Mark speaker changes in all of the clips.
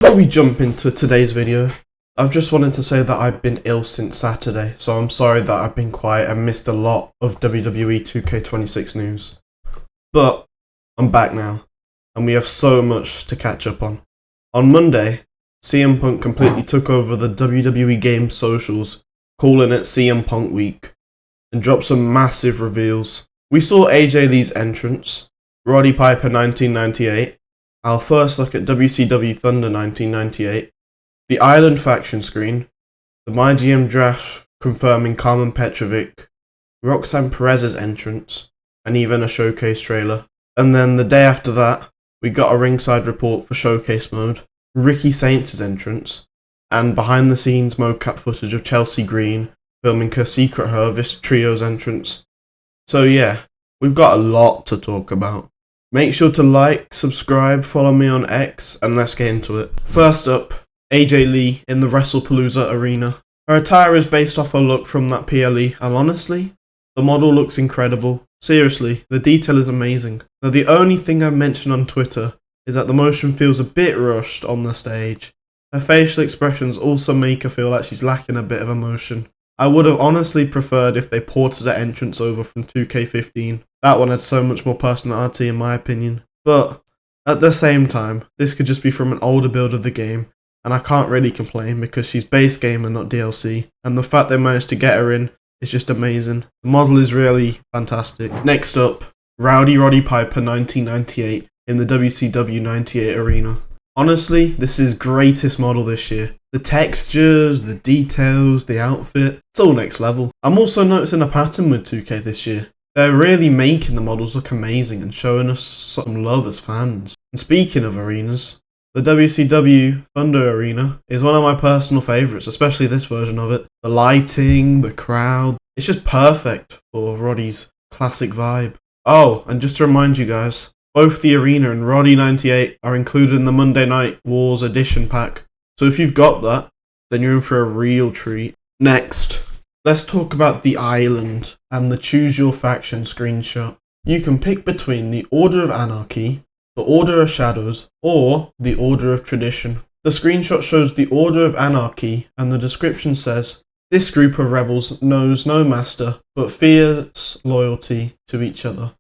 Speaker 1: Before we jump into today's video, I've just wanted to say that I've been ill since Saturday, so I'm sorry that I've been quiet and missed a lot of WWE 2K26 news. But I'm back now, and we have so much to catch up on. On Monday, CM Punk completely took over the WWE game socials, calling it CM Punk Week, and dropped some massive reveals. We saw AJ Lee's entrance, Rowdy Piper 1998, our first look at WCW Thunder 1998, the Island faction screen, the MyGM draft confirming Carmen Petrovic, Roxan Perez's entrance, and even a showcase trailer. And then the day after that, we got a ringside report for showcase mode, Ricky Saints' entrance, and behind the scenes mocap footage of Chelsea Green filming her Secret Harvest Trio's entrance. So yeah, we've got a lot to talk about. Make sure to like, subscribe, follow me on X, and let's get into it. First up, AJ Lee in the WrestlePalooza arena. Her attire is based off her look from that PLE, and honestly, the model looks incredible. Seriously, the detail is amazing. Now the only thing I've mentioned on Twitter is that the motion feels a bit rushed on the stage. Her facial expressions also make her feel like she's lacking a bit of emotion. I would have honestly preferred if they ported her entrance over from 2K15. That one had so much more personality in my opinion. But at the same time, this could just be from an older build of the game, and I can't really complain because she's base game and not DLC. And the fact they managed to get her in is just amazing. The model is really fantastic. Next up, Rowdy Piper 1998 in the WCW 98 arena. Honestly, this is greatest model this year. The textures, the details, the outfit, it's all next level. I'm also noticing a pattern with 2K this year. They're really making the models look amazing and showing us some love as fans. And speaking of arenas, the WCW Thunder Arena is one of my personal favourites, especially this version of it. The lighting, the crowd, it's just perfect for Roddy's classic vibe. Oh, and just to remind you guys, both the arena and Roddy 98 are included in the Monday Night Wars edition pack. So if you've got that, then you're in for a real treat. Next, let's talk about the Island and the Choose Your Faction screenshot. You can pick between the Order of Anarchy, the Order of Shadows, or the Order of Tradition. The screenshot shows the Order of Anarchy, and the description says, "This group of rebels knows no master, but fierce loyalty to each other,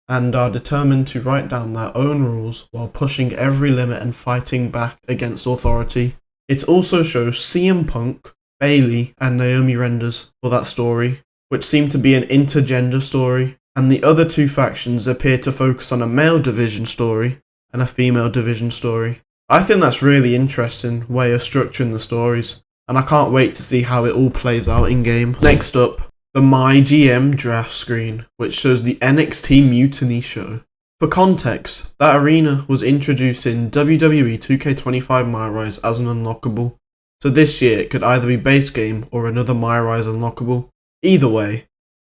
Speaker 1: and are determined to write down their own rules while pushing every limit and fighting back against authority." It also shows CM Punk, Bayley, and Naomi Renders for that story, which seemed to be an intergender story, and the other two factions appear to focus on a male division story and a female division story. I think that's really interesting way of structuring the stories, and I can't wait to see how it all plays out in game. Next up, the MyGM draft screen, which shows the NXT Mutiny show. For context, that arena was introduced in WWE 2K25 MyRise as an unlockable, so this year it could either be base game or another MyRise unlockable. Either way,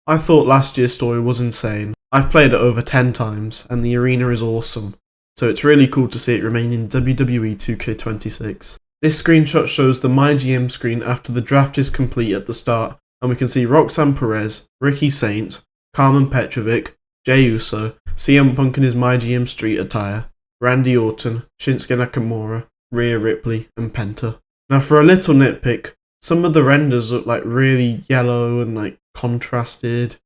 Speaker 1: I thought last year's story was insane. I've played it over 10 times and the arena is awesome, so it's really cool to see it remain in WWE 2K26. This screenshot shows the MyGM screen after the draft is complete at the start, and we can see Roxan Perez, Ricky Saints, Carmen Petrovic, Jey Uso, CM Punk in his MyGM street attire, Randy Orton, Shinsuke Nakamura, Rhea Ripley, and Penta. Now for a little nitpick, some of the renders look like really yellow and like contrasted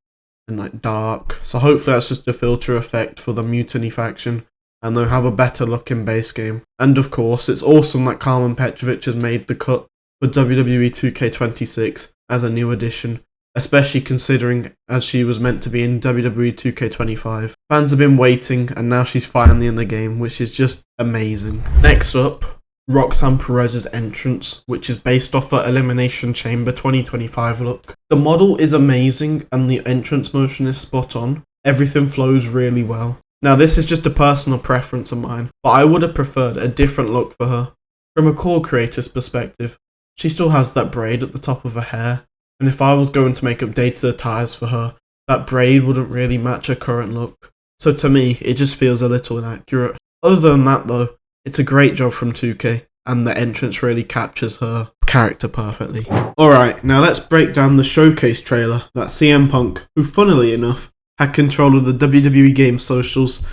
Speaker 1: and like dark, so hopefully that's just a filter effect for the Mutiny faction and they'll have a better look in base game. And of course, it's awesome that Carmen Petrovic has made the cut for WWE 2K26 as a new addition, especially considering as she was meant to be in WWE 2K25. Fans have been waiting and now she's finally in the game, which is just amazing. Next up, Roxan Perez's entrance, which is based off her Elimination Chamber 2025 look. The model is amazing and the entrance motion is spot on. Everything flows really well. Now this is just a personal preference of mine, but I would have preferred a different look for her. From a core creator's perspective, she still has that braid at the top of her hair, and if I was going to make updated attires for her, that braid wouldn't really match her current look. So to me, it just feels a little inaccurate. Other than that though, it's a great job from 2K, and the entrance really captures her character perfectly. Alright, now let's break down the showcase trailer that CM Punk, who funnily enough, had control of the WWE game socials,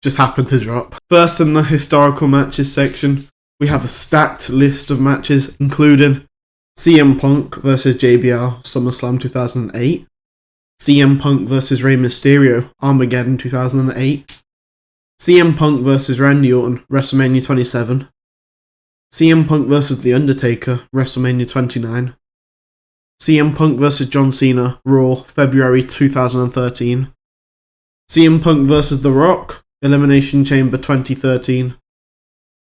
Speaker 1: just happened to drop. First in the historical matches section, we have a stacked list of matches, including CM Punk vs JBL SummerSlam 2008, CM Punk vs Rey Mysterio Armageddon 2008, CM Punk vs Randy Orton WrestleMania 27, CM Punk vs The Undertaker WrestleMania 29, CM Punk vs John Cena Raw February 2013, CM Punk vs The Rock Elimination Chamber 2013,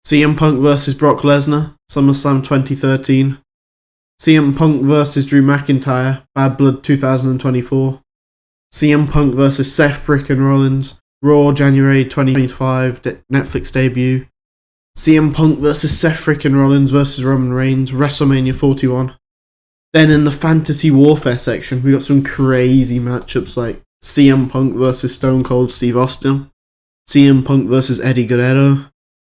Speaker 1: CM Punk vs Brock Lesnar SummerSlam 2013, CM Punk vs Drew McIntyre Bad Blood 2024, CM Punk vs Seth frickin' Rollins Raw January 2025 Netflix debut, CM Punk vs Seth frickin' Rollins vs Roman Reigns WrestleMania 41. Then in the Fantasy Warfare section, we got some crazy matchups like CM Punk vs Stone Cold Steve Austin, CM Punk vs Eddie Guerrero,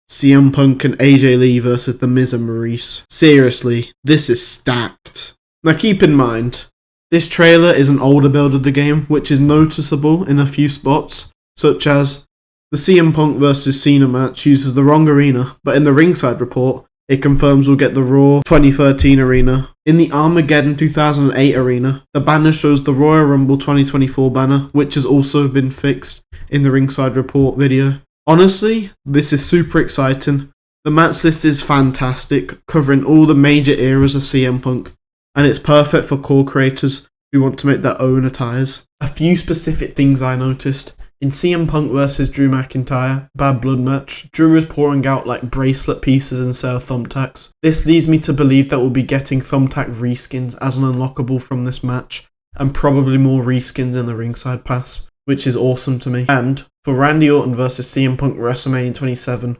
Speaker 1: CM Punk and AJ Lee versus The Miz and Maurice. Seriously, this is stacked. Now keep in mind, this trailer is an older build of the game, which is noticeable in a few spots, such as the CM Punk vs Cena match uses the wrong arena, but in the Ringside report, it confirms we'll get the Raw 2013 arena. In the Armageddon 2008 arena, the banner shows the Royal Rumble 2024 banner, which has also been fixed in the Ringside report video. Honestly, this is super exciting. The match list is fantastic, covering all the major eras of CM Punk, and it's perfect for core creators who want to make their own attires. A few specific things I noticed. In CM Punk vs Drew McIntyre Bad Blood match, Drew is pouring out like bracelet pieces instead of thumbtacks. This leads me to believe that we'll be getting thumbtack reskins as an unlockable from this match, and probably more reskins in the Ringside Pass, which is awesome to me. And for Randy Orton vs CM Punk WrestleMania 27,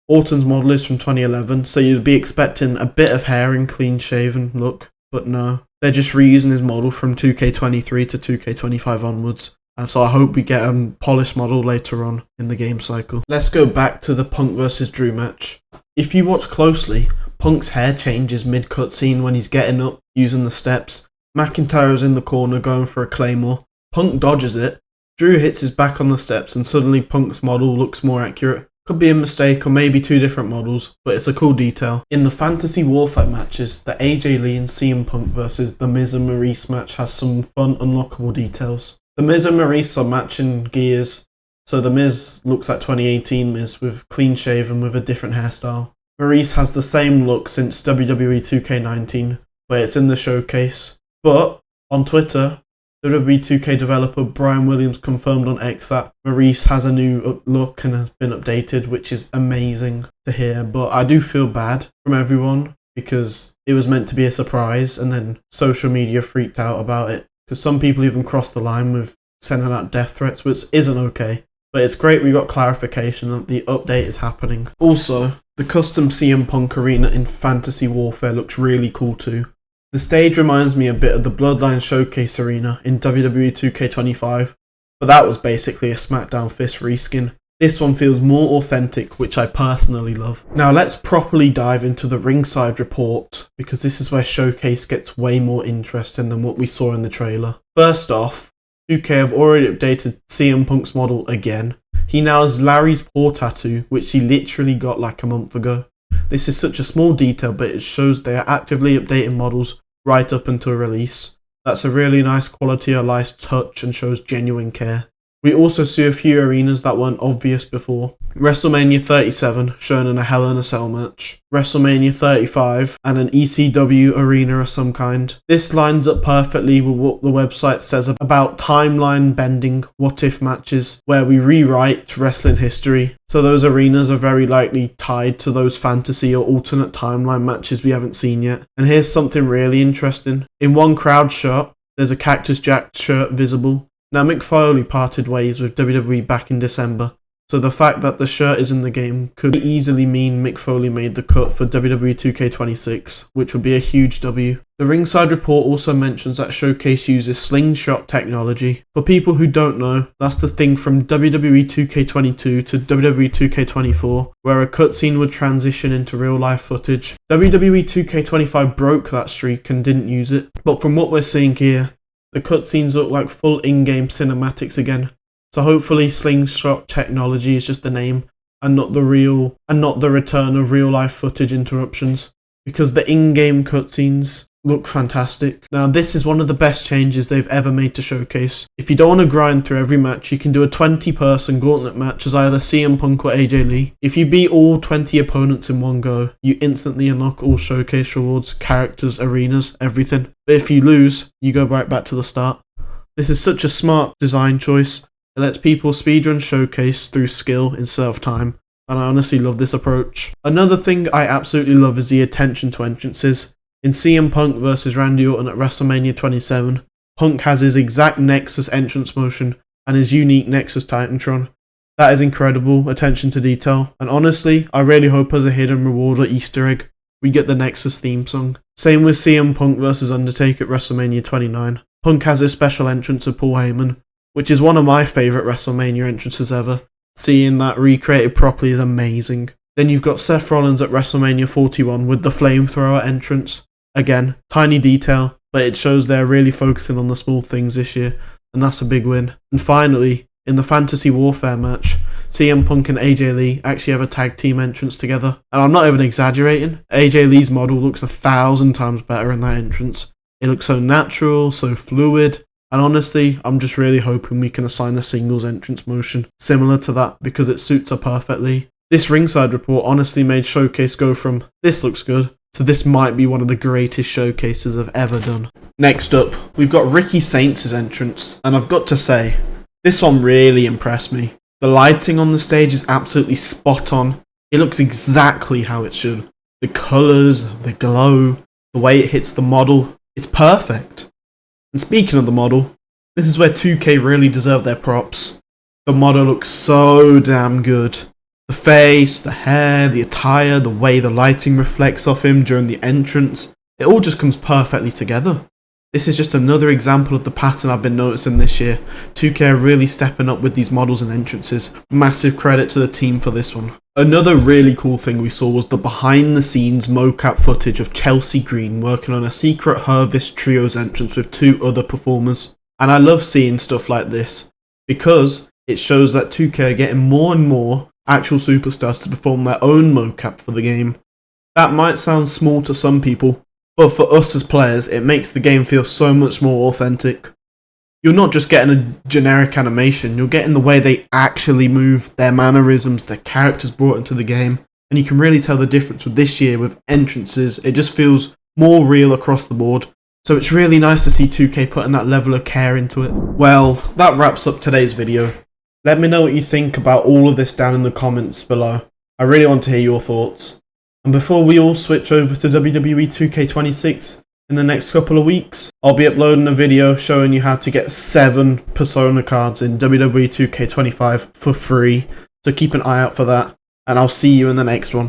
Speaker 1: Orton's model is from 2011, so you'd be expecting a bit of hair and clean shaven look, but no, they're just reusing his model from 2K23 to 2K25 onwards. And so I hope we get a polished model later on in the game cycle. Let's go back to the Punk vs Drew match. If you watch closely, Punk's hair changes mid-cutscene when he's getting up, using the steps. McIntyre is in the corner going for a claymore. Punk dodges it. Drew hits his back on the steps and suddenly Punk's model looks more accurate. Could be a mistake or maybe two different models, but it's a cool detail. In the Fantasy Warfare matches, the AJ Lee and CM Punk vs The Miz and Maurice match has some fun unlockable details. The Miz and Maurice are matching gears, so The Miz looks like 2018 Miz with clean shaven with a different hairstyle. Maurice has the same look since WWE 2K19, where it's in the showcase. But on Twitter, WWE 2K developer Brian Williams confirmed on X that Maurice has a new look and has been updated, which is amazing to hear. But I do feel bad from everyone because it was meant to be a surprise and then social media freaked out about it. Because some people even crossed the line with sending out death threats, which isn't okay. But it's great we got clarification that the update is happening. Also, the custom CM Punk arena in Fantasy Warfare looks really cool too. The stage reminds me a bit of the Bloodline Showcase arena in WWE 2K25, but that was basically a SmackDown Fist reskin. This one feels more authentic, which I personally love. Now let's properly dive into the Ringside report, because this is where Showcase gets way more interesting than what we saw in the trailer. First off, 2K have already updated CM Punk's model again. He now has Larry's paw tattoo, which he literally got like a month ago. This is such a small detail, but it shows they are actively updating models right up until release. That's a really nice quality of life touch and shows genuine care. We also see a few arenas that weren't obvious before. WrestleMania 37 shown in a Hell in a Cell match. WrestleMania 35 and an ECW arena of some kind. This lines up perfectly with what the website says about timeline bending what if matches where we rewrite wrestling history. So those arenas are very likely tied to those fantasy or alternate timeline matches we haven't seen yet. And here's something really interesting. In one crowd shot, there's a Cactus Jack shirt visible. Now, Mick Foley parted ways with WWE back in December, so the fact that the shirt is in the game could easily mean Mick Foley made the cut for WWE 2K26, which would be a huge W. The Ringside report also mentions that Showcase uses slingshot technology. For people who don't know, that's the thing from WWE 2K22 to WWE 2K24, where a cutscene would transition into real-life footage. WWE 2K25 broke that streak and didn't use it, but from what we're seeing here, the cutscenes look like full in-game cinematics again, so hopefully slingshot technology is just the name, and not the return of real life footage interruptions, because the in-game cutscenes look fantastic. Now, this is one of the best changes they've ever made to Showcase. If you don't want to grind through every match, you can do a 20-person gauntlet match as either CM Punk or AJ Lee. If you beat all 20 opponents in one go, you instantly unlock all Showcase rewards, characters, arenas, everything. But if you lose, you go right back to the start. This is such a smart design choice. It lets people speedrun Showcase through skill instead of time, and I honestly love this approach. Another thing I absolutely love is the attention to entrances. In CM Punk vs Randy Orton at WrestleMania 27, Punk has his exact Nexus entrance motion and his unique Nexus Titantron. That is incredible attention to detail, and honestly, I really hope as a hidden reward or Easter egg, we get the Nexus theme song. Same with CM Punk vs Undertaker at WrestleMania 29. Punk has his special entrance of Paul Heyman, which is one of my favourite WrestleMania entrances ever. Seeing that recreated properly is amazing. Then you've got Seth Rollins at WrestleMania 41 with the flamethrower entrance. Again, tiny detail, but it shows they're really focusing on the small things this year, and that's a big win. And finally, in the Fantasy Warfare match, CM Punk and AJ Lee actually have a tag team entrance together. And I'm not even exaggerating, AJ Lee's model looks 1,000 times better in that entrance. It looks so natural, so fluid, and honestly, I'm just really hoping we can assign a singles entrance motion similar to that because it suits her perfectly. This Ringside report honestly made Showcase go from "this looks good" to "this might be one of the greatest showcases I've ever done." Next up, we've got Ricky Saints' entrance, and I've got to say, this one really impressed me. The lighting on the stage is absolutely spot on. It looks exactly how it should. The colours, the glow, the way it hits the model, it's perfect. And speaking of the model, this is where 2K really deserve their props. The model looks so damn good. The face, the hair, the attire, the way the lighting reflects off him during the entrance, it all just comes perfectly together. This is just another example of the pattern I've been noticing this year. 2K are really stepping up with these models and entrances. Massive credit to the team for this one. Another really cool thing we saw was the behind the scenes mocap footage of Chelsea Green working on a secret Hervis Trios entrance with 2 other performers. And I love seeing stuff like this because it shows that 2K are getting more and more actual superstars to perform their own mocap for the game. That might sound small to some people, but for us as players, it makes the game feel so much more authentic. You're not just getting a generic animation, you're getting the way they actually move, their mannerisms, their characters brought into the game, and you can really tell the difference with this year with entrances. It just feels more real across the board. So it's really nice to see 2K putting that level of care into it. Well, that wraps up today's video. Let me know what you think about all of this down in the comments below. I really want to hear your thoughts. And before we all switch over to WWE 2K26 in the next couple of weeks, I'll be uploading a video showing you how to get 7 Persona cards in WWE 2K25 for free. So keep an eye out for that, and I'll see you in the next one.